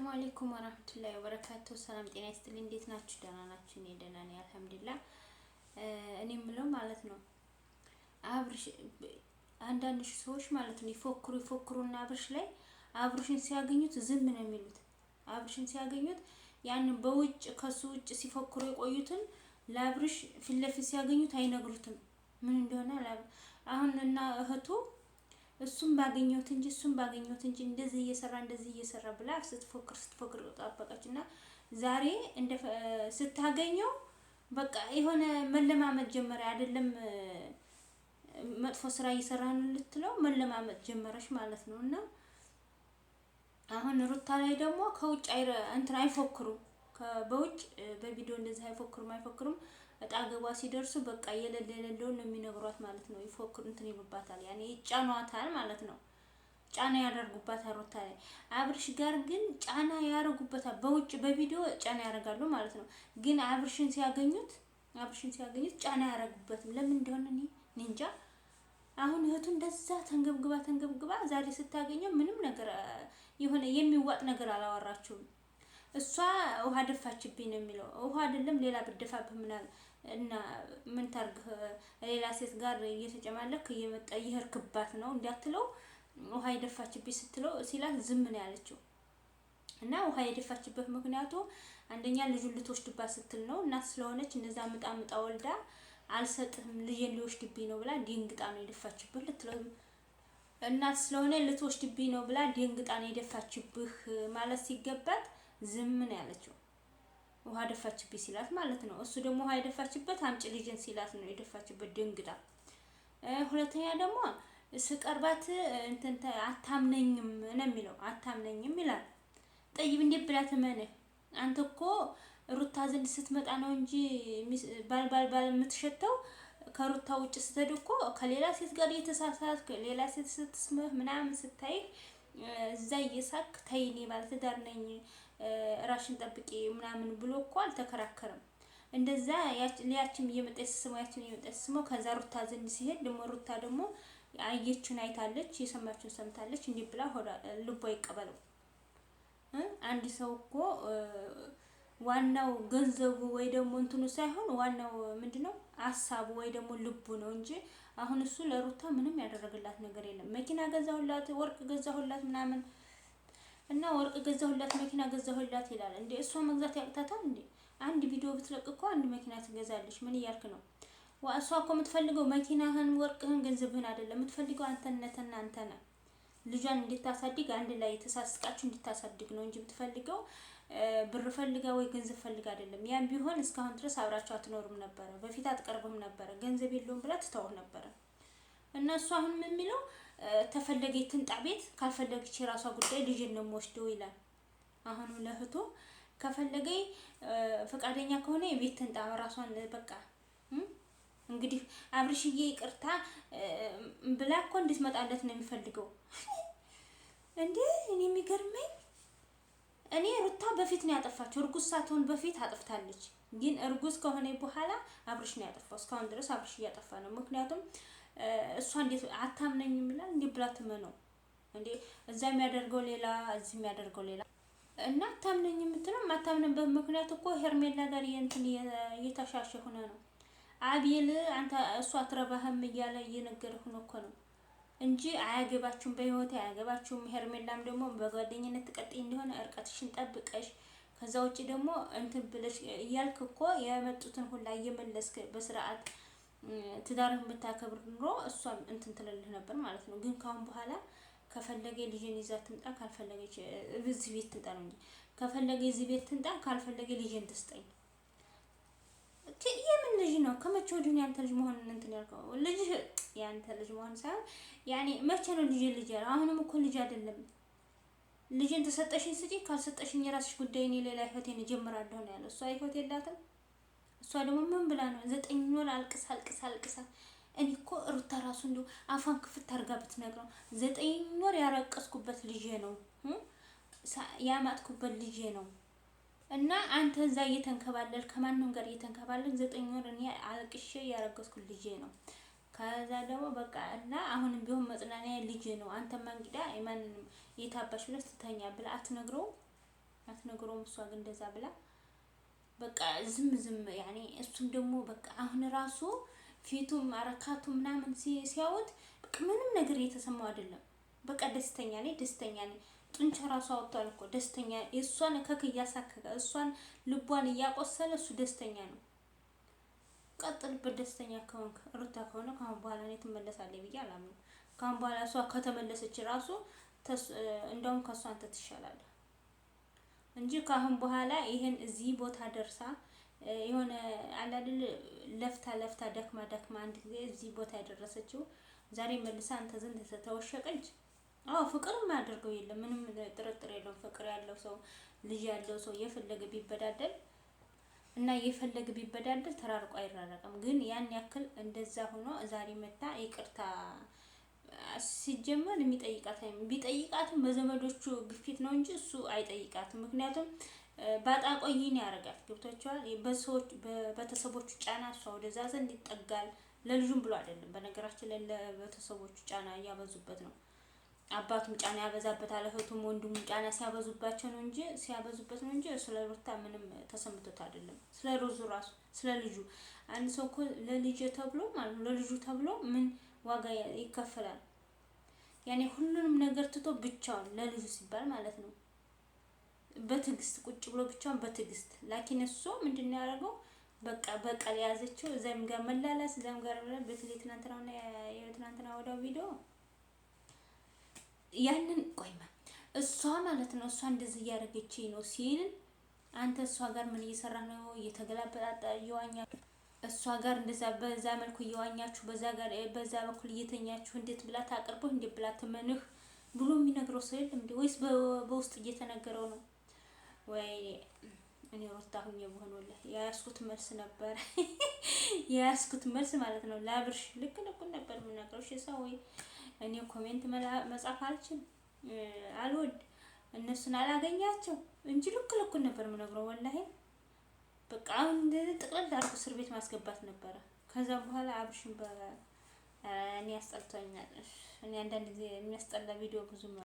ሰላም አለይኩም ወራህመቱላሂ ወበረካቱ። ሰላም ጤና ይስጥልኝ። እንዴት ናችሁ? ደህና ናችሁ? እኔ ደህና ነኝ አልሐምዱሊላህ። እኔ የምለው ማለት ነው አብርሽ አንዳንድ ሰዎች ማለት ነው ይፎክሩና አብርሽን ሲያገኙት ዝም ነው የሚሉት። አብርሽን ሲያገኙት ያንን በውጭ ከሱ ውጭ ሲፎክሩ የቆዩትን ለአብርሽ ፊት ለፊት ሲያገኙት አይነግሩትም ምን እንደሆነ። አሁን እና እህቱ እሱም ባገኘሁት እንጂ እንደዚህ እየሰራ ብላ ስትፎክር ጠበቀችና ዛሬ ስታገኘው በቃ የሆነ መለማመድ ጀመረ። አይደለም መጥፎ ስራ እየሰራን ልትለው መለማመድ ጀመረች ማለት ነው። እና አሁን ሩታ ላይ ደግሞ ከውጭ አይፎክሩም፣ በውጭ በቪዲዮ እንደዚህ አይፎክሩም። እጣ ገባ ሲደርሱ በቃ የሌለውን ነው የሚነግሯት ማለት ነው። ይሉባታል፣ ያኔ ይጫኗታል ማለት ነው። ጫና ያደርጉባታል ሩታ ላይ። አብርሽ ጋር ግን ጫና ያደርጉበታል፣ በውጭ በቪዲዮ ጫና ያደርጋሉ ማለት ነው። ግን አብርሽን ሲያገኙት ጫና ያደርጉበትም ለምን እንደሆነ እኔ እንጃ። አሁን እህቱ እንደዛ ተንገብግባ ዛሬ ስታገኘው ምንም ነገር የሆነ የሚዋጥ ነገር አላወራችውም። እሷ ውሃ ደፋችብኝ ነው የሚለው። ውሃ አይደለም ሌላ ብደፋብህ ምናል እና ምን ታርግ ሌላ ሴት ጋር እየተጨማለክ እየመጣ ይሄርክባት ነው እንዳትለው ውሃ የደፋችብኝ ሲላት ዝም ነው ያለችው። እና ውሃ የደፋችበት ምክንያቱ አንደኛ ልጁን ልትወስድባት ስትል ነው። እናት ስለሆነች እንደዛ ምጣ ወልዳ አልሰጥህም ልጄን ሊወስድብኝ ነው ብላ ደንግጣ ነው የደፋችብህ ልትለው። እናት ስለሆነ ልትወስድብኝ ነው ብላ ደንግጣ ነው የደፋችብህ ማለት ሲገባት ዝም ነው ያለችው። ውሃ ደፋችብኝ ሲላት ማለት ነው። እሱ ደግሞ ውሃ የደፋችበት አምጪ ልጅን ሲላት ነው የደፋችበት ደንግጣ። ሁለተኛ ደግሞ ስቀርባት አታምነኝም ነው የሚለው። አታምነኝም ይላል። ጠይብ እንዴት ብላ ትመንህ? አንተ እኮ ሩታ ዘንድ ስትመጣ ነው እንጂ ባል የምትሸተው ከሩታ ውጭ ስትሄድ እኮ ከሌላ ሴት ጋር እየተሳሳትክ ሌላ ሴት ስትስምህ ምናምን ስታይ እዛ እየሳክ ተይኔ ባለትዳር ነኝ ራሽን ጠብቂ ምናምን ብሎ እኮ አልተከራከረም። እንደዛ ያቺም እየመጣች ስመው ከዛ ሩታ ዘንድ ሲሄድ ደግሞ ሩታ ደግሞ አየችን አይታለች፣ የሰማችውን ሰምታለች። እንዲህ ብላ ልቧ ይቀበለው። አንድ ሰው እኮ ዋናው ገንዘቡ ወይ ደግሞ እንትኑ ሳይሆን ዋናው ምንድነው ሀሳቡ ወይ ደግሞ ልቡ ነው እንጂ አሁን እሱ ለሩታ ምንም ያደረገላት ነገር የለም። መኪና ገዛሁላት፣ ወርቅ ገዛሁላት ምናምን እና ወርቅ ገዛሁላት፣ መኪና ገዛሁላት ይላል እንዴ? እሷ መግዛት ያቅታታል እንዴ? አንድ ቪዲዮ ብትለቅ እኮ አንድ መኪና ትገዛለች። ምን እያልክ ነው? እሷ እኮ የምትፈልገው መኪናህን፣ ወርቅህን፣ ገንዘብህን አይደለም የምትፈልገው አንተ ነህ። ልጇን እንድታሳድግ አንድ ላይ ተሳስቃችሁ እንድታሳድግ ነው እንጂ የምትፈልገው ብር ፈልጋ ወይ ገንዘብ ፈልጋ አይደለም። ያን ቢሆን እስካሁን ድረስ አብራችሁ አትኖሩም ነበረ። በፊት አትቀርብም ነበረ። ገንዘብ የለውም ብላ ትተው ነበረ። እና እሱ አሁን የሚለው ተፈለገ ትንጣ ቤት፣ ካልፈለገች የራሷ ጉዳይ፣ ልጅን ነው የምወስደው ይላል። አሁን ለእህቱ ከፈለገ ፈቃደኛ ከሆነ የቤት ትንጣ ራሷን በቃ እንግዲህ አብርሽዬ ይቅርታ ብላ እኮ እንድትመጣለት ነው የሚፈልገው እንዴ? እኔ የሚገርመኝ እኔ ሩታ በፊት ነው ያጠፋችው። እርጉዝ ሳትሆን በፊት አጥፍታለች። ግን እርጉዝ ከሆነ በኋላ አብርሽ ነው ያጠፋው። እስካሁን ድረስ አብርሽ እያጠፋ ነው። ምክንያቱም እሷ እንዴት አታምነኝም ይላል እንዴ? ብላ ትመነው እንዴ? እዛ የሚያደርገው ሌላ፣ እዚህ የሚያደርገው ሌላ። እና አታምነኝ የምትለው ማታምነበት ምክንያት እኮ ሄርሜላ ጋር እየተሻሸ ሆነ ነው። አቤል አንተ እሷ አትረባህም እያለ እየነገረህ ነው እኮ ነው እንጂ አያገባችሁም፣ በህይወት አያገባችሁም። ሄርሜላም ደግሞ በጓደኝነት ትቀጥይ እንደሆነ እርቀትሽን ጠብቀሽ ከዛ ውጪ ደግሞ እንትን ብለሽ እያልክ እኮ የመጡትን ሁላ እየመለስክ በስርዓት ትዳርህን ብታከብር ኑሮ እሷም እንትን ትልልህ ነበር ማለት ነው። ግን ካሁን በኋላ ከፈለገ ልጅን ይዛ ትምጣ፣ ካልፈለገች እዚህ ቤት ትምጣ ነው እንጂ ከፈለገ እዚህ ቤት ትምጣ፣ ካልፈለገ ልጅን ትስጠኝ። የምን ልጅ ነው? ከመቼ ወዲህ ነው ያንተ ልጅ መሆን እንትን ያልከው? ልጅ ያንተ ልጅ መሆን ሳይሆን ያኔ መቼ ነው ልጅ ያለው? አሁንም እኮ ልጅ አይደለም። ልጅን ተሰጠሽኝ ስጪ፣ ካልሰጠሽኝ የራስሽ ጉዳይ፣ እኔ ሌላ ህይወቴን እጀምራለሁ ነው ያለው። እሷ ህይወት የላትም። እሷ ደግሞ ምን ብላ ነው 9 ወር አልቅሳ እኔ እኮ ሩታ ራሱ እንደው አፋን ክፍት አድርጋ ብትነግረው 9 ወር ያረቀስኩበት ልጄ ነው ያማጥኩበት ልጄ ነው። እና አንተ እዛ እየተንከባለል ከማንም ጋር እየተንከባለል 9 ወር እኔ አልቅሼ ያረገዝኩት ልጄ ነው። ከዛ ደግሞ በቃ እና አሁንም ቢሆን መጽናኛ ልጄ ነው። አንተማ እንግዳ የማንንም የታባሽ ብለህ ትተኛ ብለህ አትነግረውም? አትነግረውም። እሷ ግን እንደዛ ብላ በቃ ዝም ዝም ያኔ እሱም ደግሞ በቃ አሁን ራሱ ፊቱም አረካቱ ምናምን ሲያዩት በቃ ምንም ነገር እየተሰማው አይደለም። በቃ ደስተኛ ነኝ ደስተኛ ነኝ ጡንቻ ራሱ አወጥቷል እኮ ደስተኛ እሷን ከክ እያሳከከ እሷን ልቧን እያቆሰለ እሱ ደስተኛ ነው። ቀጥልበት ደስተኛ ከሆንክ ሩታ ከሆነ ካሁን በኋላ እኔ ትመለሳለች ብዬ አላምንም። ካሁን በኋላ እሷ ከተመለሰች ራሱ እንደውም ከሷ አንተ ትሻላለህ እንጂ ካሁን በኋላ ይሄን እዚህ ቦታ ደርሳ የሆነ አላድል ለፍታ ለፍታ ደክማ ደክማ አንድ ጊዜ እዚህ ቦታ ያደረሰችው ዛሬ መልሳ አንተ ዘንድ ተወሸቀች። አዎ ፍቅር የማያደርገው የለም ምንም ጥርጥር የለውም። ፍቅር ያለው ሰው ልጅ ያለው ሰው የፈለገ ቢበዳደል እና የፈለገ ቢበዳደል ተራርቆ አይራረቅም። ግን ያን ያክል እንደዛ ሆኖ ዛሬ መታ ይቅርታ ሲጀመር ቢጠይቃትም በዘመዶቹ ግፊት ነው እንጂ እሱ አይጠይቃትም። ምክንያቱም ባጣቆይን ያደርጋል ገብቷቸዋል። በሰዎች በቤተሰቦቹ ጫና እሷ ወደዛ ዘንድ ይጠጋል። ለልጁም ብሎ አይደለም በነገራችን ላይ ለቤተሰቦቹ ጫና እያበዙበት ነው። አባቱም ጫና ያበዛበታል፣ እህቱም ወንድሙም ጫና ሲያበዙባቸው ነው እንጂ ሲያበዙበት ነው እንጂ ስለ ሩታ ምንም ተሰምቶት አይደለም። ስለ ሩዙ ራሱ ስለ ልጁ አንድ ሰው እኮ ለልጅ ተብሎ ማለት ለልጁ ተብሎ ምን ዋጋ ይከፈላል። ያኔ ሁሉንም ነገር ትቶ ብቻውን ለልጁ ሲባል ማለት ነው በትዕግስት ቁጭ ብሎ ብቻውን በትዕግስት ላኪን እሱ ምንድነው ያደረገው? በቃ በቀል ያዘችው እዛም ጋር መላላስ እዛም ጋር በተለይ ትናንትና ወዲያው ቪዲዮ ያንን ቆይማ እሷ ማለት ነው እሷ እንደዚህ እያደረገችኝ ነው ሲል አንተ እሷ ጋር ምን እየሰራ ነው? እየተገላበጣጣ እየዋኛ እሷ ጋር እንደዛ በዛ መልኩ እየዋኛችሁ በዛ በኩል እየተኛችሁ እንዴት ብላ ታቀርበው እንዴት ብላ ትመንህ ብሎ የሚነግረው ሰው የለም እንዴ? ወይስ በውስጥ እየተነገረው ነው? ወይ እኔ ሩታ ሁኜ በሆነውላ ያያስኩት መልስ ነበር ያያስኩት መልስ ማለት ነው ላብርሽ ልክ ነበር የምናገረው። እሺ ሰው ወይ እኔ ኮሜንት መጻፍ አልችልም አልወድ እነሱን አላገኛቸው እንጂ ልክ ነበር የምነግረው ወላሂ። በቃ እንደዚህ ጥቅልል አድርጎ እስር ቤት ማስገባት ነበረ። ከዛ በኋላ አብርሽን እኔ ያስጠልቶኛል። እኔ አንዳንድ ጊዜ የሚያስጠላ ቪዲዮ ብዙ